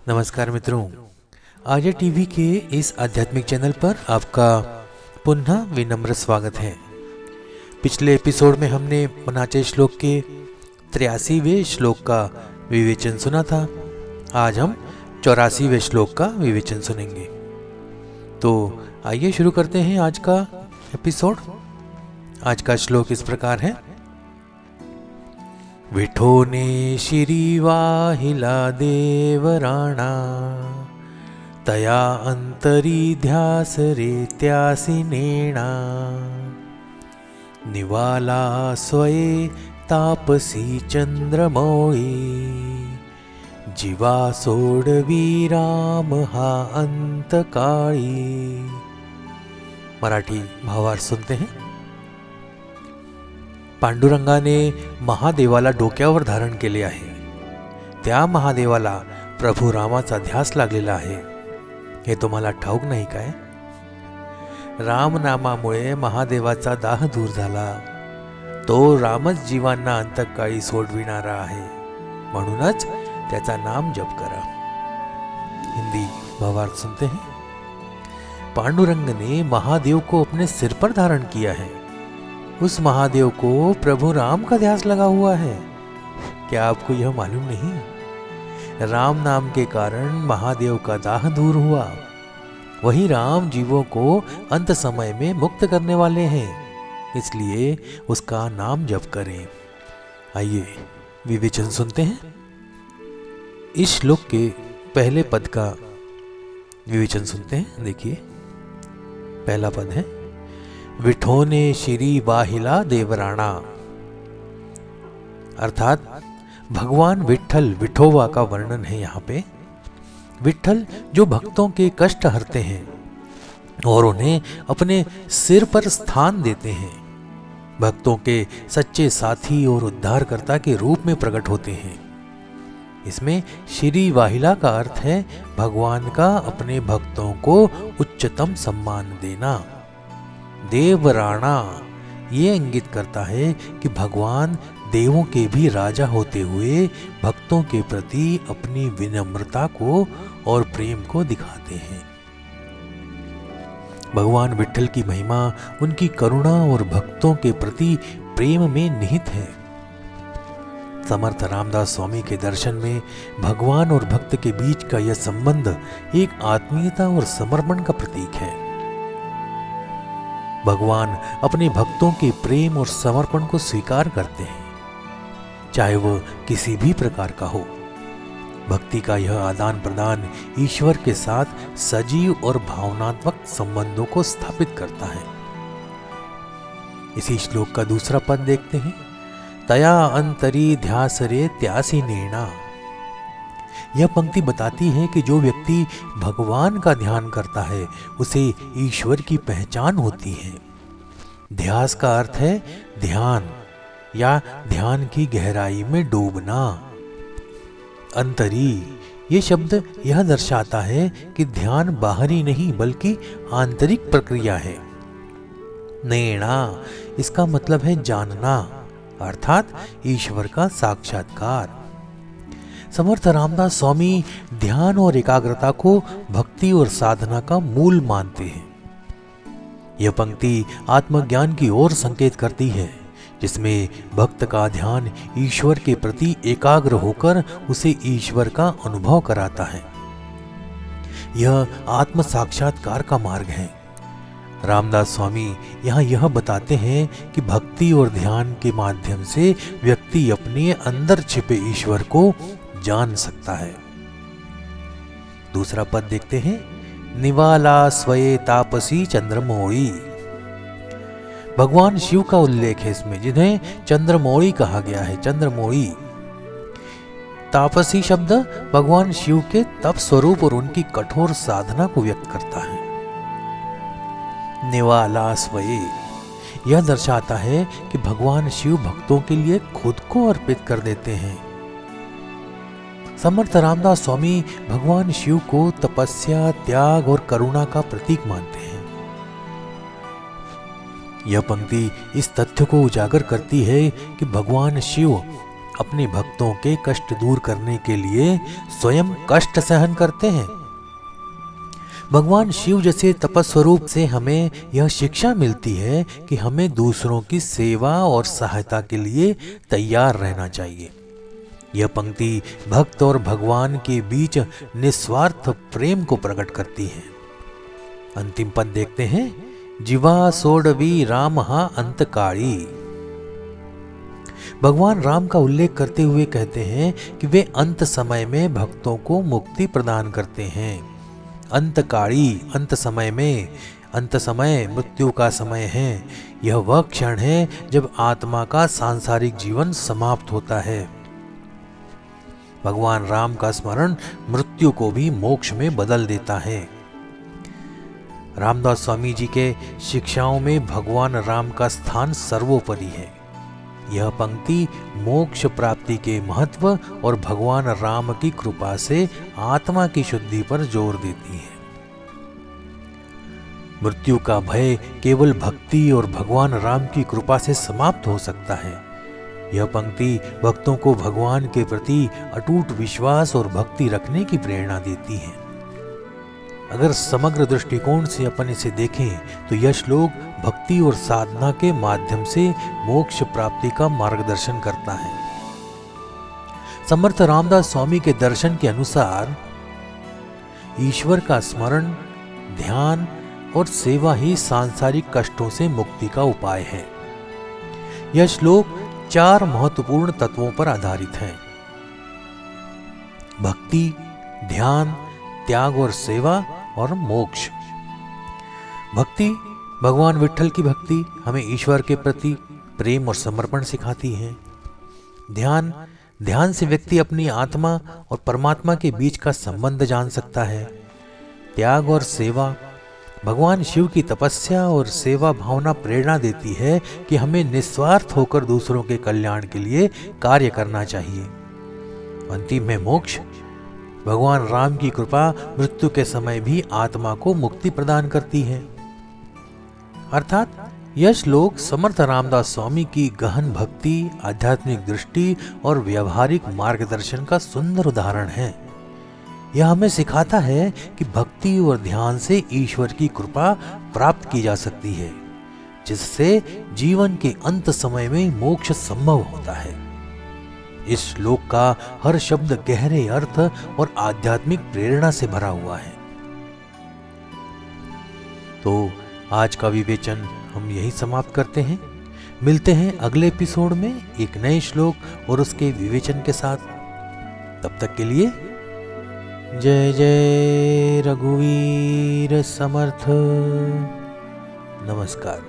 नमस्कार मित्रों, आर्य टीवी के इस आध्यात्मिक चैनल पर आपका पुनः विनम्र स्वागत है। पिछले एपिसोड में हमने 49 श्लोक के 83वें श्लोक का विवेचन सुना था। आज हम 84वें श्लोक का विवेचन सुनेंगे। तो आइए शुरू करते हैं आज का एपिसोड। आज का श्लोक इस प्रकार है। विठोने शिरी वाहिला देवराणा तया अंतरी ध्यास रे त्यासिनेणा निवाला स्वये तापसी चंद्रमौळी जीवा सोडवी राम हा अंतकाळी। मराठी भावार्थ सुनते हैं। पांडुरंगाने महादेवाला डोक्यावर धारण केले आहे। त्या महादेवाला प्रभू रामाचा ध्यास लागलेला आहे, हे तुम्हाला ठाऊक नाही काय? रामनामामुळे महादेवाचा दाह दूर झाला। तो रामच जीवांना अंतकाळी सोडविणारा आहे, म्हणूनच त्याचा नाम जप करा। हिंदी भावार्थ सुनते हैं। पांडुरंग ने महादेव को अपने सिर पर धारण किया है। उस महादेव को प्रभु राम का ध्यास लगा हुआ है। क्या आपको यह मालूम नहीं? राम नाम के कारण महादेव का दाह दूर हुआ। वही राम जीवों को अंत समय में मुक्त करने वाले हैं, इसलिए उसका नाम जप करें। आइए विवेचन सुनते हैं। इस श्लोक के पहले पद का विवेचन सुनते हैं। देखिए, पहला पद है विठोने शिरी वाहिला देवराणा, अर्थात भगवान विठल विठोवा का वर्णन है। यहाँ पे विठल जो भक्तों के कष्ट हरते हैं और उन्हें अपने सिर पर स्थान देते हैं, भक्तों के सच्चे साथी और उद्धारकर्ता के रूप में प्रकट होते हैं। इसमें श्री वाहिला का अर्थ है भगवान का अपने भक्तों को उच्चतम सम्मान देना। देवराणा ये इंगित करता है कि भगवान देवों के भी राजा होते हुए भक्तों के प्रति अपनी विनम्रता को और प्रेम को दिखाते हैं। भगवान विठल की महिमा उनकी करुणा और भक्तों के प्रति प्रेम में निहित है। समर्थ रामदास स्वामी के दर्शन में भगवान और भक्त के बीच का यह संबंध एक आत्मीयता और समर्पण का प्रतीक है। भगवान अपने भक्तों के प्रेम और समर्पण को स्वीकार करते हैं, चाहे वह किसी भी प्रकार का हो। भक्ति का यह आदान प्रदान ईश्वर के साथ सजीव और भावनात्मक संबंधों को स्थापित करता है। इसी श्लोक का दूसरा पद देखते हैं। तया अंतरी ध्यास रे त्यासिनेणा। यह पंक्ति बताती है कि जो व्यक्ति भगवान का ध्यान करता है उसे ईश्वर की पहचान होती है। ध्यास का अर्थ है ध्यान या ध्यान की गहराई में डूबना। अंतरी ये शब्द यह दर्शाता है कि ध्यान बाहरी नहीं बल्कि आंतरिक प्रक्रिया है। नेणा इसका मतलब है जानना, अर्थात ईश्वर का साक्षात्कार। समर्थ रामदास स्वामी ध्यान और एकाग्रता को भक्ति और साधना का मूल मानते हैं। यह पंक्ति आत्मज्ञान की ओर संकेत करती है, जिसमें भक्त का ध्यान ईश्वर के प्रति एकाग्र होकर उसे ईश्वर का अनुभव कराता है। यह आत्म साक्षात्कार का मार्ग है। रामदास स्वामी यहाँ यह बताते हैं कि भक्ति और ध्यान के माध्यम से व्यक्ति अपने अंदर छिपे ईश्वर को जान सकता है। दूसरा पद देखते हैं। निवाला स्वये तापसी चंद्रमौळी। भगवान शिव का उल्लेख है इसमें, जिन्हें चंद्रमौळी कहा गया है। चंद्रमौळी तापसी शब्द भगवान शिव के तप स्वरूप और उनकी कठोर साधना को व्यक्त करता है। निवाला स्वये यह दर्शाता है कि भगवान शिव भक्तों के लिए खुद को अर्पित कर देते हैं। समर्थ रामदास स्वामी भगवान शिव को तपस्या, त्याग और करुणा का प्रतीक मानते हैं। यह पंक्ति इस तथ्य को उजागर करती है कि भगवान शिव अपने भक्तों के कष्ट दूर करने के लिए स्वयं कष्ट सहन करते हैं। भगवान शिव जैसे तपस्वरूप से हमें यह शिक्षा मिलती है कि हमें दूसरों की सेवा और सहायता के लिए तैयार रहना चाहिए। यह पंक्ति भक्त और भगवान के बीच निस्वार्थ प्रेम को प्रकट करती है। अंतिम पद देखते हैं, जीवा सोडवी रामहा अंतकाली। भगवान राम का उल्लेख करते हुए कहते हैं कि वे अंत समय में भक्तों को मुक्ति प्रदान करते हैं। अंतकाली, अंत समय में, अंत समय मृत्यु का समय है। यह वह क्षण है जब आत्मा का सांसारिक जीवन समाप्त होता है। भगवान राम का स्मरण मृत्यु को भी मोक्ष में बदल देता है। रामदास स्वामी जी के शिक्षाओं में भगवान राम का स्थान सर्वोपरि है। यह पंक्ति मोक्ष प्राप्ति के महत्व और भगवान राम की कृपा से आत्मा की शुद्धि पर जोर देती है। मृत्यु का भय केवल भक्ति और भगवान राम की कृपा से समाप्त हो सकता है। यह पंक्ति भक्तों को भगवान के प्रति अटूट विश्वास और भक्ति रखने की प्रेरणा देती है। अगर समग्र दृष्टिकोण से अपन इसे देखें तो यह श्लोक भक्ति और साधना के माध्यम से मोक्ष प्राप्ति का मार्गदर्शन करता है। समर्थ रामदास स्वामी के दर्शन के अनुसार ईश्वर का स्मरण, ध्यान और सेवा ही सांसारिक कष्टों से मुक्ति का उपाय है। यह श्लोक 4 महत्वपूर्ण तत्वों पर आधारित है: भक्ति, ध्यान, त्याग और सेवा और मोक्ष। भक्ति, भगवान विठ्ठल की भक्ति हमें ईश्वर के प्रति प्रेम और समर्पण सिखाती है। ध्यान, ध्यान से व्यक्ति अपनी आत्मा और परमात्मा के बीच का संबंध जान सकता है। त्याग और सेवा, भगवान शिव की तपस्या और सेवा भावना प्रेरणा देती है कि हमें निस्वार्थ होकर दूसरों के कल्याण के लिए कार्य करना चाहिए। अंतिम में मोक्ष, भगवान राम की कृपा मृत्यु के समय भी आत्मा को मुक्ति प्रदान करती है। अर्थात यह श्लोक समर्थ रामदास स्वामी की गहन भक्ति, आध्यात्मिक दृष्टि और व्यवहारिक मार्गदर्शन का सुंदर उदाहरण है। यह हमें सिखाता है कि भक्ति और ध्यान से ईश्वर की कृपा प्राप्त की जा सकती है, जिससे जीवन के अंत समय में मोक्ष संभव होता है। इस श्लोक का हर शब्द गहरे अर्थ और आध्यात्मिक प्रेरणा से भरा हुआ है। तो आज का विवेचन हम यही समाप्त करते हैं। मिलते हैं अगले एपिसोड में एक नए श्लोक और उसके विवेचन के साथ। तब तक के लिए जय जय रघुवीर समर्थ। नमस्कार।